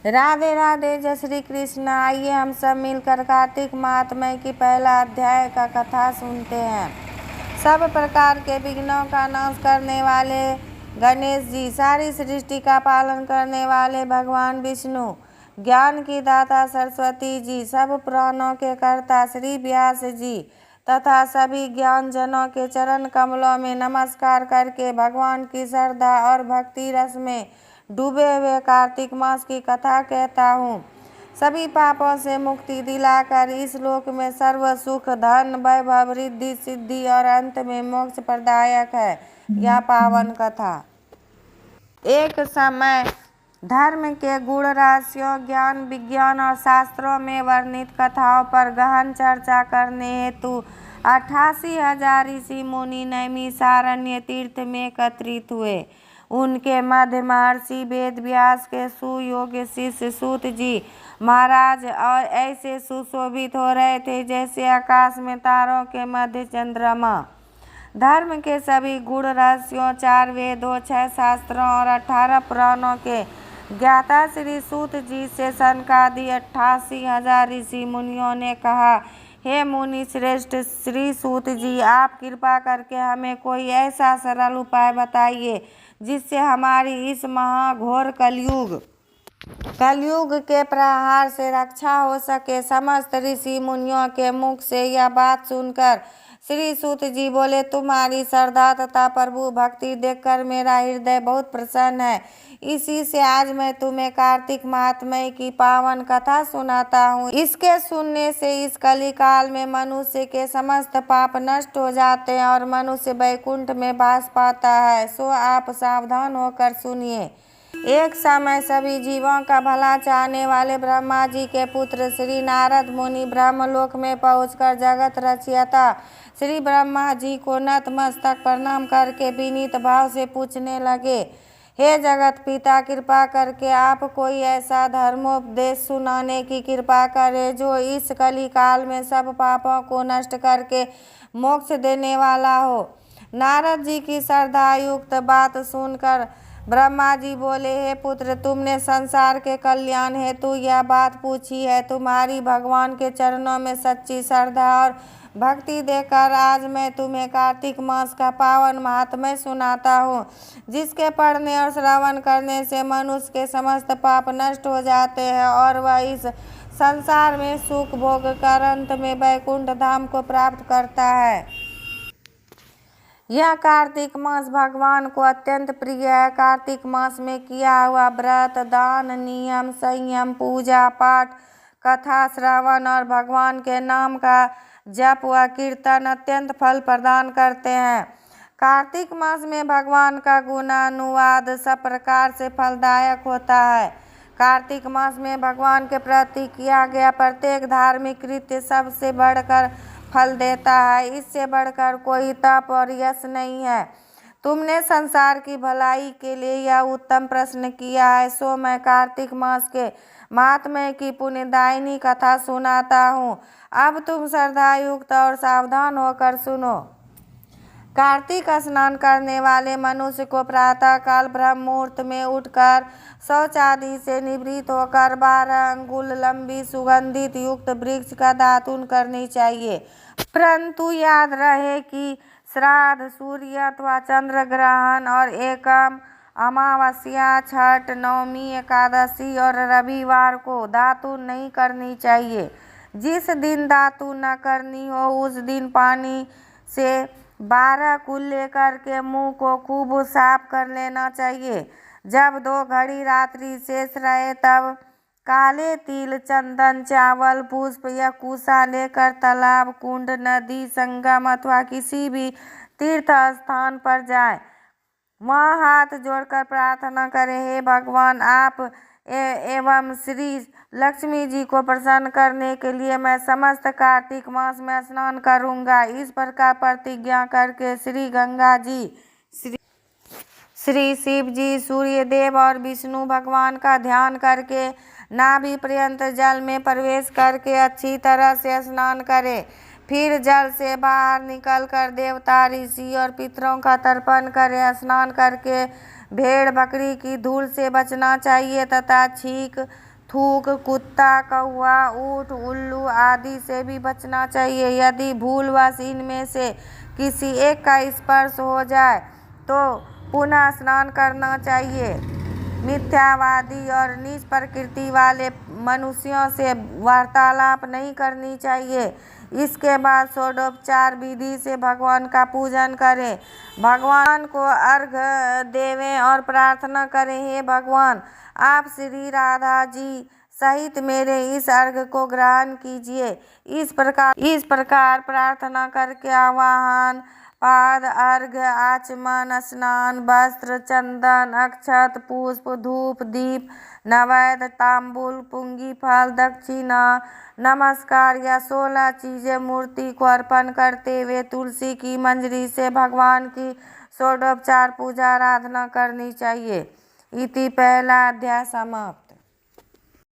राधे राधे, जय श्री कृष्ण। आइए हम सब मिलकर कार्तिक महात्म्य की पहला अध्याय का कथा सुनते हैं। सब प्रकार के विघ्नों का नाश करने वाले गणेश जी, सारी सृष्टि का पालन करने वाले भगवान विष्णु, ज्ञान की दाता सरस्वती जी, सब पुराणों के कर्ता श्री व्यास जी तथा सभी ज्ञान जनों के चरण कमलों में नमस्कार करके भगवान की श्रद्धा और भक्ति रस में डूबे हुए कार्तिक मास की कथा कहता हूँ। सभी पापों से मुक्ति दिलाकर इस लोक में सर्व सुख, धन, वैभव, रिद्धि, सिद्धि और अंत में मोक्ष प्रदायक है यह पावन कथा। एक समय धर्म के गुण राशियों, ज्ञान, विज्ञान और शास्त्रों में वर्णित कथाओं पर गहन चर्चा करने हेतु 88,000 ऋषि मुनि नैमिषारण्य तीर्थ में एकत्रित हुए। उनके मध्य महर्षि वेद व्यास के सुयोग्य शिष्य सूत जी महाराज और ऐसे सुशोभित हो रहे थे जैसे आकाश में तारों के मध्य चंद्रमा। धर्म के सभी गुण रहस्यों, 4 वेदों, 6 शास्त्रों और 18 पुराणों के ज्ञाता श्री सूत जी से सनकादि 88,000 ऋषि मुनियों ने कहा, हे मुनि श्रेष्ठ श्री सूत जी, आप कृपा करके हमें कोई ऐसा सरल उपाय बताइए जिससे हमारी इस महाघोर कलयुग के प्रहार से रक्षा हो सके। समस्त ऋषि मुनियों के मुख से यह बात सुनकर श्री सूत जी बोले, तुम्हारी श्रद्धा तथा प्रभु भक्ति देखकर मेरा हृदय बहुत प्रसन्न है। इसी से आज मैं तुम्हें कार्तिक महात्म्य की पावन कथा सुनाता हूँ। इसके सुनने से इस कली काल में मनुष्य के समस्त पाप नष्ट हो जाते हैं और मनुष्य वैकुंठ में वास पाता है। सो आप सावधान होकर सुनिए। एक समय सभी जीवों का भला चाहने वाले ब्रह्मा जी के पुत्र श्री नारद मुनि ब्रह्मलोक में पहुंचकर जगत रचयिता श्री ब्रह्मा जी को नतमस्तक प्रणाम करके विनीत भाव से पूछने लगे, हे जगत पिता, कृपा करके आप कोई ऐसा धर्मोपदेश सुनाने की कृपा करें जो इस कली काल में सब पापों को नष्ट करके मोक्ष देने वाला हो। नारद जी की श्रद्धायुक्त बात सुनकर ब्रह्मा जी बोले, हे पुत्र, तुमने संसार के कल्याण हेतु यह बात पूछी है। तुम्हारी भगवान के चरणों में सच्ची श्रद्धा और भक्ति देकर आज मैं तुम्हें कार्तिक मास का पावन महात्म्य सुनाता हूँ, जिसके पढ़ने और श्रवण करने से मनुष्य के समस्त पाप नष्ट हो जाते हैं और वह इस संसार में सुख भोग कर अंत में वैकुंठ धाम को प्राप्त करता है। यह कार्तिक मास भगवान को अत्यंत प्रिय है। कार्तिक मास में किया हुआ व्रत, दान, नियम, संयम, पूजा पाठ, कथा श्रवण और भगवान के नाम का जप व कीर्तन अत्यंत फल प्रदान करते हैं। कार्तिक मास में भगवान का गुणानुवाद सब प्रकार से फलदायक होता है। कार्तिक मास में भगवान के प्रति किया गया प्रत्येक धार्मिक कृत्य सबसे बढ़कर फल देता है। इससे बढ़कर कोई तप और यश नहीं है। तुमने संसार की भलाई के लिए यह उत्तम प्रश्न किया है, सो मैं कार्तिक मास के महात्म्य की पुण्यदायिनी कथा सुनाता हूँ। अब तुम श्रद्धायुक्त और सावधान होकर सुनो। कार्तिक स्नान करने वाले मनुष्य को प्रातः काल ब्रह्म मुहूर्त में उठकर शौच आदि से निवृत्त होकर 12 अंगुल लंबी सुगंधित युक्त वृक्ष का दातून करनी चाहिए। परंतु याद रहे कि श्राद्ध, सूर्य अथवा चंद्र ग्रहण और एकम अमावस्या, छठ, नवमी, एकादशी और रविवार को दातून नहीं करनी चाहिए। जिस दिन दातून न करनी हो उस दिन पानी से 12 कुल्ले करके मुंह को खूब साफ कर लेना चाहिए। जब 2 घड़ी रात्रि शेष रहे तब काले तिल, चंदन, चावल, पुष्प या कुशा लेकर तालाब, कुंड, नदी, संगम अथवा किसी भी तीर्थ स्थान पर जाएं। वहाँ हाथ जोड़कर प्रार्थना करें, हे भगवान, आप एवं श्री लक्ष्मी जी को प्रसन्न करने के लिए मैं समस्त कार्तिक मास में स्नान करूँगा। इस प्रकार प्रतिज्ञा करके श्री गंगा जी, श्री शिव जी, सूर्य देव और विष्णु भगवान का ध्यान करके नाभि पर्यंत जल में प्रवेश करके अच्छी तरह से स्नान करें। फिर जल से बाहर निकलकर देवता, ऋषि और पितरों का तर्पण करें। स्नान करके भेड़ बकरी की धूल से बचना चाहिए तथा छींक, थूक, कुत्ता, कौवा, ऊंट, उल्लू आदि से भी बचना चाहिए। यदि भूलवश इनमें से किसी एक का स्पर्श हो जाए तो पुनः स्नान करना चाहिए। मिथ्यावादी और नीच प्रकृति वाले मनुष्यों से वार्तालाप नहीं करनी चाहिए। इसके बाद षोडोपचार विधि से भगवान का पूजन करें, भगवान को अर्घ्य देवें और प्रार्थना करें, हे भगवान, आप श्री राधा जी सहित मेरे इस अर्घ्य को ग्रहण कीजिए। इस प्रकार प्रार्थना करके आवाहन, पाद अर्घ्य, आचमन, स्नान, वस्त्र, चंदन, अक्षत, पुष्प, धूप, दीप, नैवेद्य, तांबूल, पुंगी फल, दक्षिणा, नमस्कार या 16 चीजें मूर्ति को अर्पण करते हुए तुलसी की मंजरी से भगवान की षोडोपचार पूजा आराधना करनी चाहिए। इति पहला अध्याय समाप्त।